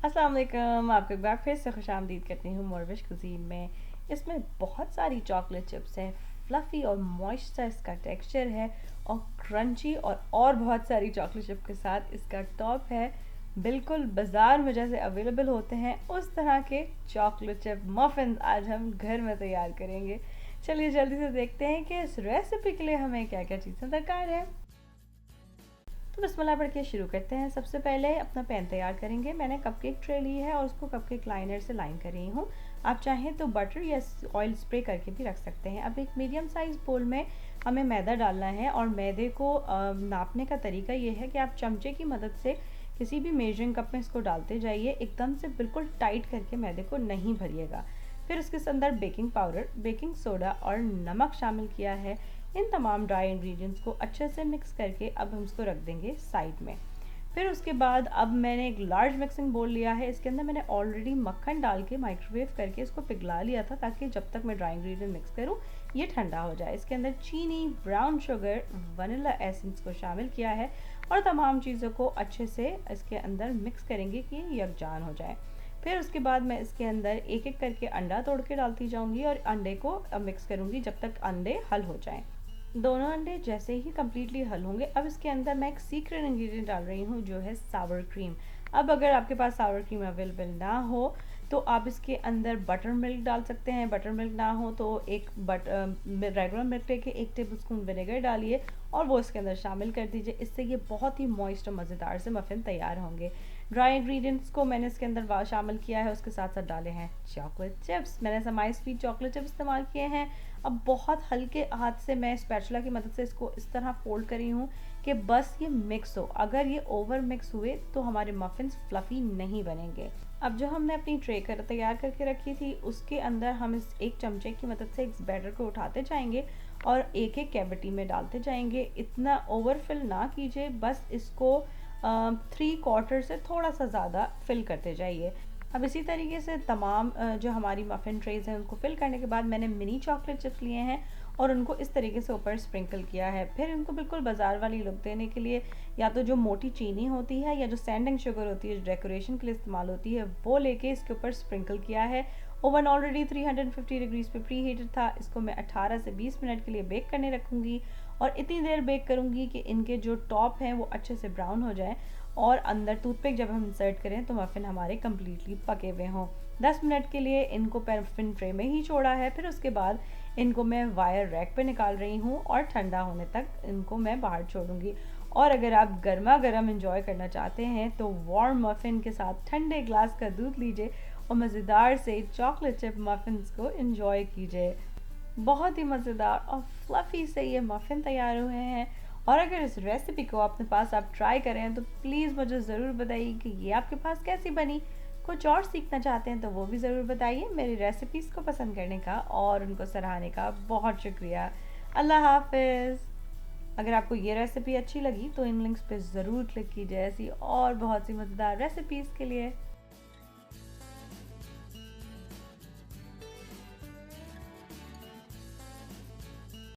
अस्सलाम वालेकुम, आपको एक बार फिर से खुशामदीद करती हूँ मोरविश कुज़ीन में। इसमें बहुत सारी चॉकलेट चिप्स हैं, फ्लफ़ी और मॉइस्ट सा इसका टेक्सचर है और क्रंची, और बहुत सारी चॉकलेट चिप के साथ इसका टॉप है। बिल्कुल बाज़ार में जैसे अवेलेबल होते हैं उस तरह के चॉकलेट चिप मफ़िन आज हम घर में तैयार करेंगे। चलिए जल्दी से देखते हैं कि इस रेसिपी के लिए हमें क्या क्या चीज़ें दरकार है। तो बिस्मिल्लाह पढ़ के शुरू करते हैं। सबसे पहले अपना पैन तैयार करेंगे। मैंने कपकेक ट्रे ली है और उसको कपकेक लाइनर से लाइन कर रही हूँ। आप चाहें तो बटर या ऑयल स्प्रे करके भी रख सकते हैं। अब एक मीडियम साइज़ बोल में हमें मैदा डालना है और मैदे को नापने का तरीका ये है कि आप चमचे की मदद से किसी भी मेजरिंग कप में इसको डालते जाइए। एकदम से बिल्कुल टाइट करके मैदे को नहीं भरिएगा। फिर उसके अंदर बेकिंग पाउडर, बेकिंग सोडा और नमक शामिल किया है। इन तमाम ड्राई इंग्रेडिएंट्स को अच्छे से मिक्स करके अब हम इसको रख देंगे साइड में। फिर उसके बाद अब मैंने एक लार्ज मिक्सिंग बोल लिया है। इसके अंदर मैंने ऑलरेडी मक्खन डाल के माइक्रोवेव करके इसको पिघला लिया था, ताकि जब तक मैं ड्राई इंग्रेडिएंट मिक्स करूँ ये ठंडा हो जाए। इसके अंदर चीनी, ब्राउन शुगर, वनीला एसेंस को शामिल किया है और तमाम चीज़ों को अच्छे से इसके अंदर मिक्स करेंगे कि यकजान हो जाए। फिर उसके बाद मैं इसके अंदर एक एक करके अंडा तोड़ के डालती जाऊंगी और अंडे को मिक्स करूंगी जब तक अंडे हल हो जाएं। दोनों अंडे जैसे ही कम्प्लीटली हल होंगे, अब इसके अंदर मैं एक सीक्रेट इंग्रेडिएंट डाल रही हूँ जो है सावर क्रीम। अब अगर आपके पास सावर क्रीम अवेलेबल ना हो तो आप इसके अंदर बटर मिल्क डाल सकते हैं। बटर मिल्क ना हो तो एक रेगुलर मिल्क लेके 1 टेबल स्पून विनेगर डालिए और वो इसके अंदर शामिल कर दीजिए। इससे ये बहुत ही मॉइस्ट और मज़ेदार से मफ़िन तैयार होंगे। ड्राई इंग्रेडिएंट्स को मैंने इसके अंदर शामिल किया है, उसके साथ साथ डाले हैं चॉकलेट चिप्स। मैंने समाई स्वीट चॉकलेट चिप्स इस्तेमाल किए हैं। अब बहुत हल्के हाथ से मैं स्पैचुला की मदद से इसको इस तरह फोल्ड करी हूँ कि बस ये मिक्स हो। अगर ये ओवर मिक्स हुए तो हमारे मफ़िन्स फ्लफ़ी नहीं बनेंगे। अब जो हमने अपनी ट्रे तैयार करके रखी थी उसके अंदर हम इस एक चमचे की मदद से इस बैटर को उठाते जाएंगे और एक एक कैविटी में डालते जाएंगे। इतना ओवरफिल ना कीजिए, बस इसको 3/4 से थोड़ा सा ज़्यादा फिल करते जाइए। अब इसी तरीके से तमाम जो हमारी मफ़िन ट्रेज़ हैं उनको फिल करने के बाद मैंने मिनी चॉकलेट चिप्स लिए हैं और उनको इस तरीके से ऊपर स्प्रिंकल किया है। फिर इनको बिल्कुल बाज़ार वाली लुक देने के लिए या तो जो मोटी चीनी होती है या जो सैंडिंग शुगर होती है जो डेकोरेशन के लिए इस्तेमाल होती है वो लेके इसके ऊपर स्प्रिंकल किया है। ओवन ऑलरेडी 350 डिग्रीज़ पे प्री हीटेड था। इसको मैं 18 से 20 मिनट के लिए बेक करने रखूँगी और इतनी देर बेक करूँगी कि इनके जो टॉप हैं वो अच्छे से ब्राउन हो जाए और अंदर टूथपिक जब हम इंसर्ट करें तो मफ़िन हमारे कम्प्लीटली पके हुए हों। 10 मिनट के लिए इनको मफ़िन ट्रे में ही छोड़ा है। फिर उसके बाद इनको मैं वायर रैक पे निकाल रही हूँ और ठंडा होने तक इनको मैं बाहर छोड़ूंगी। और अगर आप गर्मा गर्म इंजॉय करना चाहते हैं तो वार्म मफ़िन के साथ ठंडे ग्लास का दूध लीजिए और मज़ेदार से चॉकलेट चिप मफ़िन्स को इंजॉय कीजिए। बहुत ही मज़ेदार और फ्लफ़ी से ये मफ़िन तैयार हुए हैं। और अगर इस रेसिपी को अपने पास आप ट्राई करें तो प्लीज़ मुझे ज़रूर बताइए कि ये आपके पास कैसी बनी। कुछ और सीखना चाहते हैं तो वो भी ज़रूर बताइए। मेरी रेसिपीज़ को पसंद करने का और उनको सराहने का बहुत शुक्रिया। अल्लाह हाफ़िज़। अगर आपको ये रेसिपी अच्छी लगी तो इन लिंक्स पे ज़रूर क्लिक कीजिए ऐसी और बहुत सी मज़ेदार रेसिपीज़ के लिए।